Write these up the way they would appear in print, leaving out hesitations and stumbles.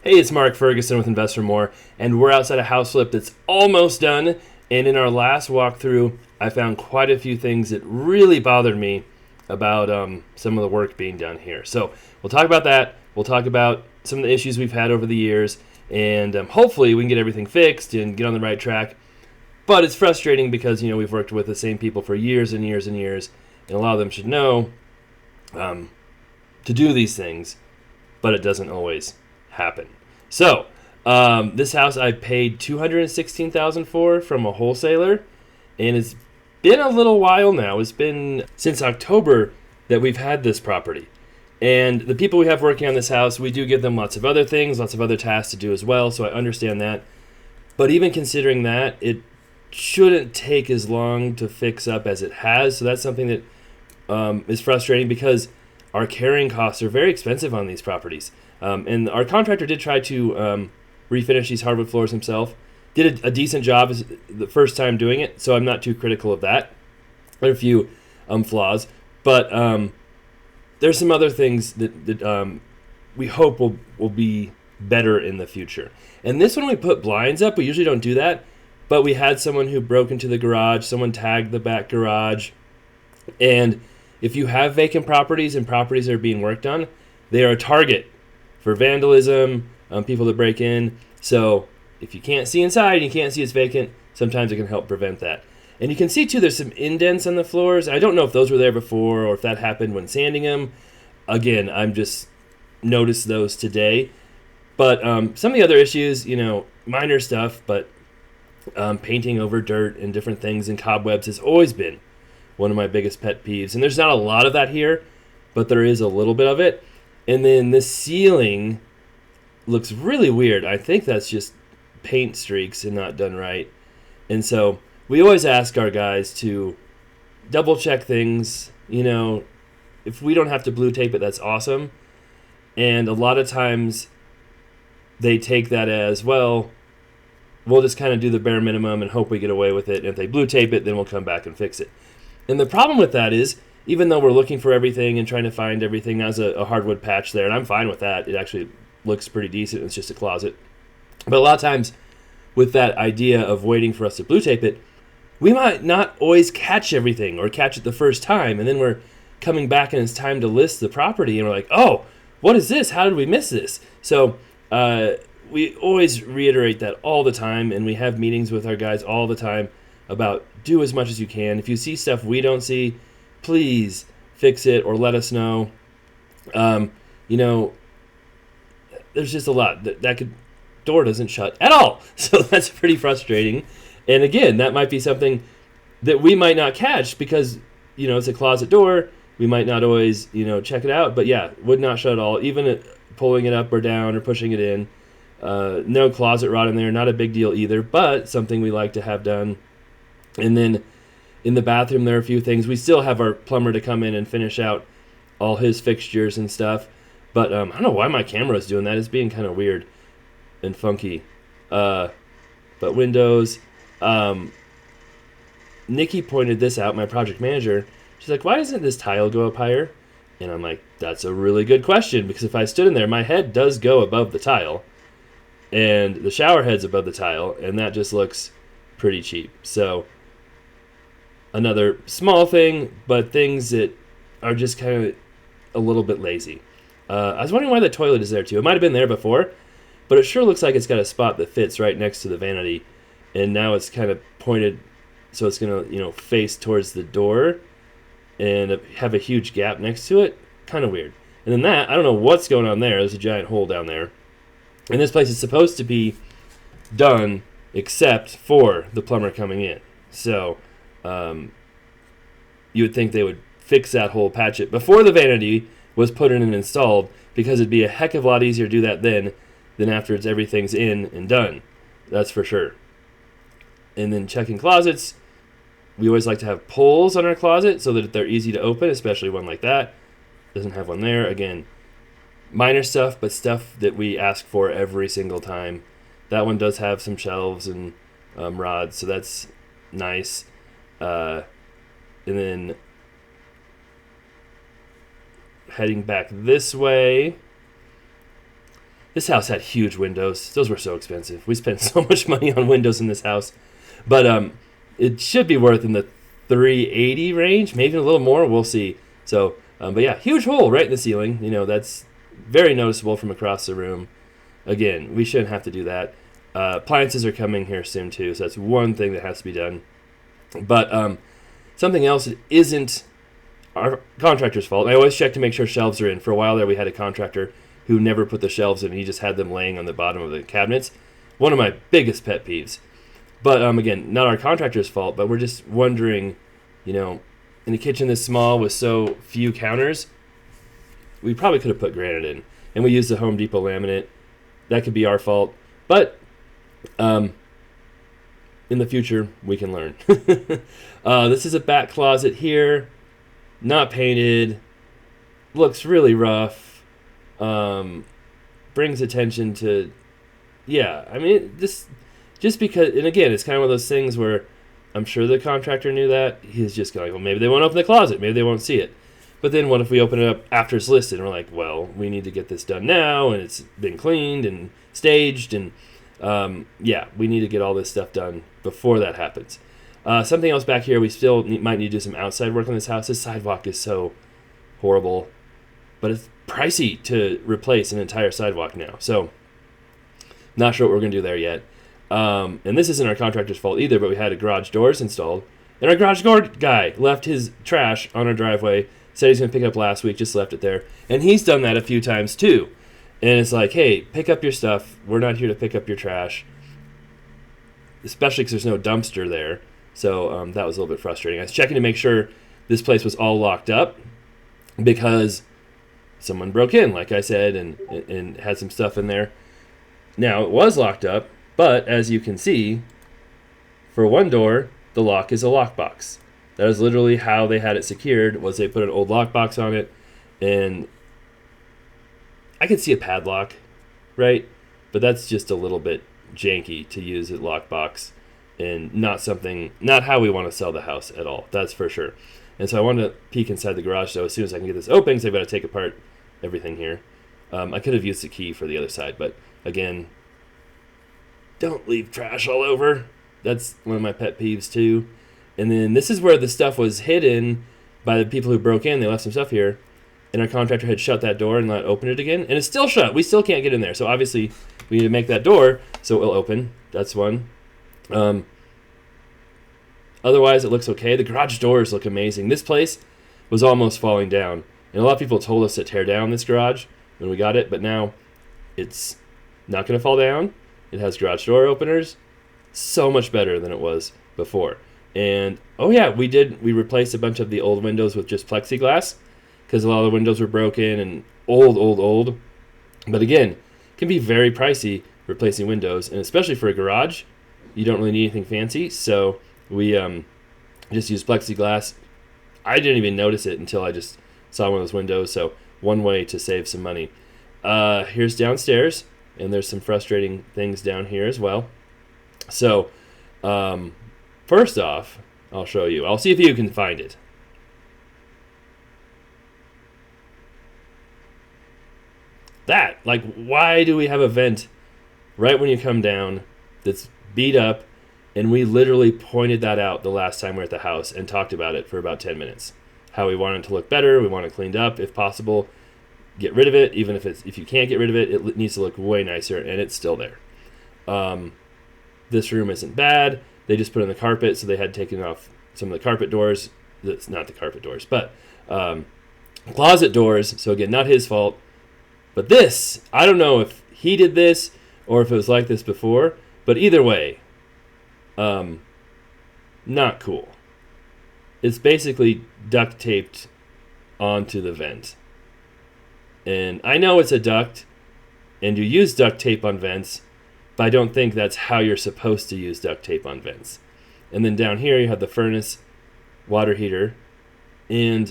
Hey, it's Mark Ferguson with Investor More, and we're outside a house flip that's almost done. And in our last walkthrough, I found quite a few things that really bothered me about some of the work being done here. So we'll talk about that. We'll talk about some of the issues we've had over the years, and hopefully we can get everything fixed and get on the right track. But it's frustrating because we've worked with the same people for years and years and years, and a lot of them should know to do these things, but it doesn't always happen. So this house I paid $216,000 for from a wholesaler, and it's been a little while now. It's been since October that we've had this property. And the people we have working on this house, we do give them lots of other things, lots of other tasks to do as well, so I understand that. But even considering that, it shouldn't take as long to fix up as it has. So that's something that is frustrating because our carrying costs are very expensive on these properties. And our contractor did try to refinish these hardwood floors himself. Did a decent job the first time doing it, so I'm not too critical of that. There are a few flaws, but there's some other things that we hope will be better in the future. And this one we put blinds up. We usually don't do that, but we had someone who broke into the garage. Someone tagged the back garage. And if you have vacant properties and properties that are being worked on, they are a target for vandalism, people that break in. So if you can't see inside and you can't see it's vacant, sometimes it can help prevent that. And you can see, too, there's some indents on the floors. I don't know if those were there before or if that happened when sanding them. Again, I'm just noticed those today. But some of the other issues, minor stuff, but painting over dirt and different things and cobwebs has always been one of my biggest pet peeves. And there's not a lot of that here, but there is a little bit of it. And then this ceiling looks really weird. I think that's just paint streaks and not done right. And so we always ask our guys to double check things. If we don't have to blue tape it, that's awesome. And a lot of times they take that as, well, we'll just kind of do the bare minimum and hope we get away with it. And if they blue tape it, then we'll come back and fix it. And the problem with that is, even though we're looking for everything and trying to find everything, there's a hardwood patch there, and I'm fine with that. It actually looks pretty decent. It's just a closet. But a lot of times with that idea of waiting for us to blue tape it, we might not always catch everything or catch it the first time, and then we're coming back and it's time to list the property, and we're like, oh, what is this? How did we miss this? So we always reiterate that all the time, and we have meetings with our guys all the time about do as much as you can. If you see stuff we don't see, please fix it or let us know. There's just a lot that door doesn't shut at all. So that's pretty frustrating. And again, that might be something that we might not catch because, it's a closet door. We might not always, check it out. But yeah, would not shut at all. Even pulling it up or down or pushing it in. No closet rod in there. Not a big deal either, but something we like to have done. And then in the bathroom, there are a few things. We still have our plumber to come in and finish out all his fixtures and stuff. But I don't know why my camera is doing that. It's being kind of weird and funky. But windows. Nikki pointed this out, my project manager. She's like, why doesn't this tile go up higher? And I'm like, that's a really good question, because if I stood in there, my head does go above the tile. And the shower head's above the tile, and that just looks pretty cheap. So another small thing, but things that are just kind of a little bit lazy. I was wondering why the toilet is there too. It might have been there before, but it sure looks like it's got a spot that fits right next to the vanity, and now it's kind of pointed so it's going to, face towards the door and have a huge gap next to it. Kind of weird. And then I don't know what's going on there. There's a giant hole down there. And this place is supposed to be done except for the plumber coming in. So you would think they would fix that hole, patch it before the vanity was put in and installed, because it'd be a heck of a lot easier to do that then than after everything's in and done. That's for sure. And then checking closets. We always like to have pulls on our closet so that they're easy to open, especially one like that. Doesn't have one there. Again, minor stuff, but stuff that we ask for every single time. That one does have some shelves and rods, so that's nice. And then heading back this way, This house had huge windows. Those were so expensive. We spent so much money on windows in this house. But it should be worth in the 380 range, maybe a little more. We'll see. So, but yeah, huge hole right in the ceiling. That's very noticeable from across the room. Again, we shouldn't have to do that. Appliances are coming here soon too, so that's one thing that has to be done. But something else that isn't our contractor's fault. I always check to make sure shelves are in. For a while there, we had a contractor who never put the shelves in. He just had them laying on the bottom of the cabinets. One of my biggest pet peeves. But again, not our contractor's fault, but we're just wondering, in a kitchen this small with so few counters, we probably could have put granite in. And we used the Home Depot laminate. That could be our fault. But in the future, we can learn. This is a back closet here. Not painted. Looks really rough. Brings attention to... Yeah, I mean, this... Just because... And again, it's kind of one of those things where I'm sure the contractor knew that. He's just going, well, maybe they won't open the closet. Maybe they won't see it. But then what if we open it up after it's listed? And we're like, well, we need to get this done now, and it's been cleaned and staged, and we need to get all this stuff done before that happens. Something else back here, we still might need to do some outside work on this house. This sidewalk is so horrible, but it's pricey to replace an entire sidewalk now. So, not sure what we're going to do there yet. And this isn't our contractor's fault either, but we had a garage doors installed, and our garage door guy left his trash on our driveway. Said he's going to pick it up last week, just left it there. And he's done that a few times too. And it's like, hey, pick up your stuff. We're not here to pick up your trash. Especially because there's no dumpster there. So that was a little bit frustrating. I was checking to make sure this place was all locked up because someone broke in, like I said, and had some stuff in there. Now, it was locked up, but as you can see, for one door, the lock is a lockbox. That is literally how they had it secured, was they put an old lockbox on it, and I could see a padlock, right? But that's just a little bit janky to use a lockbox, and not how we want to sell the house at all, that's for sure. And so I wanted to peek inside the garage, so as soon as I can get this open, because I've got to take apart everything here. I could have used the key for the other side, but again, don't leave trash all over. That's one of my pet peeves too. And then this is where the stuff was hidden by the people who broke in. They left some stuff here. And our contractor had shut that door and not open it again. And it's still shut. We still can't get in there. So obviously we need to make that door so it will open. That's one. Otherwise, it looks okay. The garage doors look amazing. This place was almost falling down. And a lot of people told us to tear down this garage when we got it. But now it's not going to fall down. It has garage door openers. So much better than it was before. And, we replaced a bunch of the old windows with just plexiglass because a lot of the windows were broken and old. But again, it can be very pricey replacing windows, and especially for a garage, you don't really need anything fancy. So we just used plexiglass. I didn't even notice it until I just saw one of those windows. So one way to save some money. Here's downstairs, and there's some frustrating things down here as well. So, first off, I'll show you. I'll see if you can find it. Why do we have a vent right when you come down that's beat up? And we literally pointed that out the last time we were at the house and talked about it for about 10 minutes. How we want it to look better. We want it cleaned up if possible. Get rid of it. Even if you can't get rid of it, it needs to look way nicer, and it's still there. This room isn't bad. They just put in the carpet, so they had taken off some of the carpet doors. That's not the carpet doors, but closet doors. So again, not his fault. But this, I don't know if he did this or if it was like this before, but either way, not cool. It's basically duct taped onto the vent. And I know it's a duct, and you use duct tape on vents, but I don't think that's how you're supposed to use duct tape on vents. And then down here you have the furnace water heater, and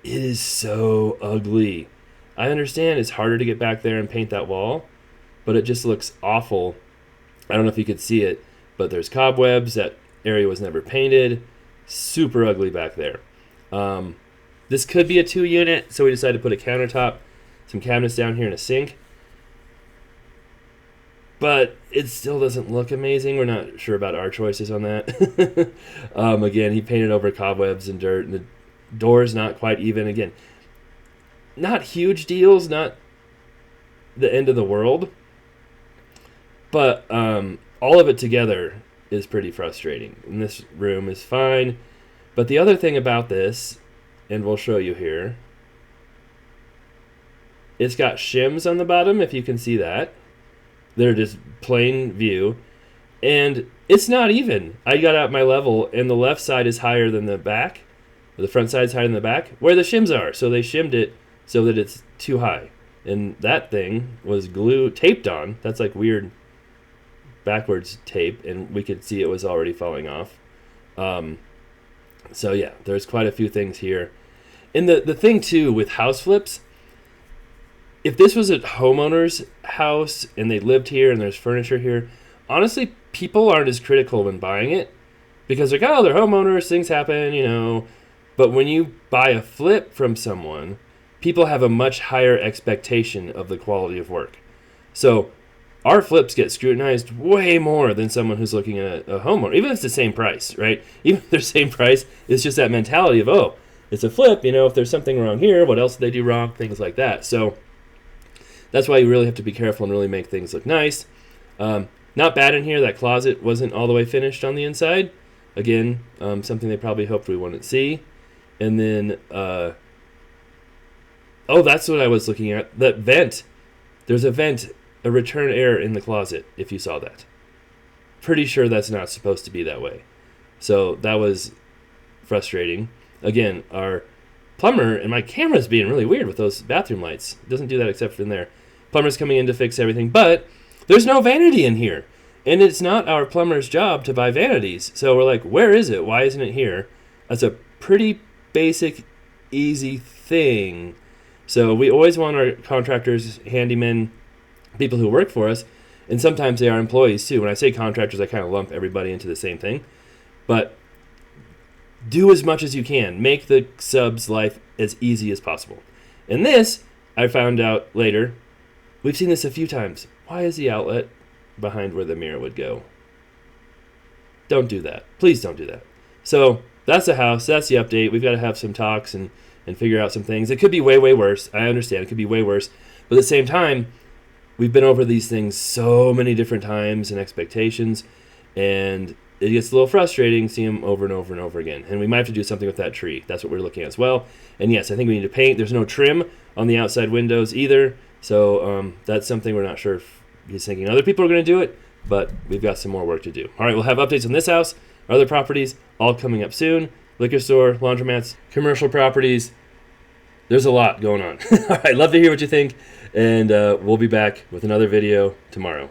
it is so ugly. I understand it's harder to get back there and paint that wall, but it just looks awful. I don't know if you could see it, but there's cobwebs. That area was never painted. Super ugly back there. This could be a 2-unit, so we decided to put a countertop, some cabinets down here, and a sink. but it still doesn't look amazing. We're not sure about our choices on that. Again, he painted over cobwebs and dirt, and the door's not quite even. Again, not huge deals, not the end of the world, but all of it together is pretty frustrating. And this room is fine, but the other thing about this, and we'll show you here, it's got shims on the bottom, if you can see that. They're just plain view, and it's not even. I got out my level, and the left side is higher than the back, or the front side's higher than the back, where the shims are. So they shimmed it so that it's too high. And that thing was taped on. That's like weird backwards tape, and we could see it was already falling off. So yeah, there's quite a few things here. And the thing too with house flips, if this was a homeowner's house and they lived here and there's furniture here, honestly, people aren't as critical when buying it because they're like, oh, they're homeowners, things happen, you know. But when you buy a flip from someone, people have a much higher expectation of the quality of work. So our flips get scrutinized way more than someone who's looking at a homeowner, even if it's the same price, right? Even if they're the same price, it's just that mentality of, oh, it's a flip, you know, if there's something wrong here, what else did they do wrong, things like that. So that's why you really have to be careful and really make things look nice. Not bad in here. That closet wasn't all the way finished on the inside. Again, something they probably hoped we wouldn't see. And then, oh, that's what I was looking at. That vent. There's a vent, a return air in the closet, if you saw that. Pretty sure that's not supposed to be that way. So that was frustrating. Again, our plumber, and my camera's being really weird with those bathroom lights. It doesn't do that except for in there. Plumber's coming in to fix everything, but there's no vanity in here. And it's not our plumber's job to buy vanities. So we're like, where is it? Why isn't it here? That's a pretty basic, easy thing. So we always want our contractors, handymen, people who work for us, and sometimes they are employees too. When I say contractors, I kind of lump everybody into the same thing. But do as much as you can. Make the sub's life as easy as possible. And this, I found out later, we've seen this a few times. Why is the outlet behind where the mirror would go? Don't do that. Please don't do that. So that's the house. That's the update. We've got to have some talks and figure out some things. It could be way, way worse. I understand. It could be way worse. But at the same time, we've been over these things so many different times and expectations, and it gets a little frustrating seeing them over and over and over again. And we might have to do something with that tree. That's what we're looking at as well. And yes, I think we need to paint. There's no trim on the outside windows either. So that's something we're not sure if he's thinking other people are going to do it, but we've got some more work to do. All right, we'll have updates on this house, our other properties, all coming up soon. Liquor store, laundromats, commercial properties. There's a lot going on. All right, love to hear what you think, and we'll be back with another video tomorrow.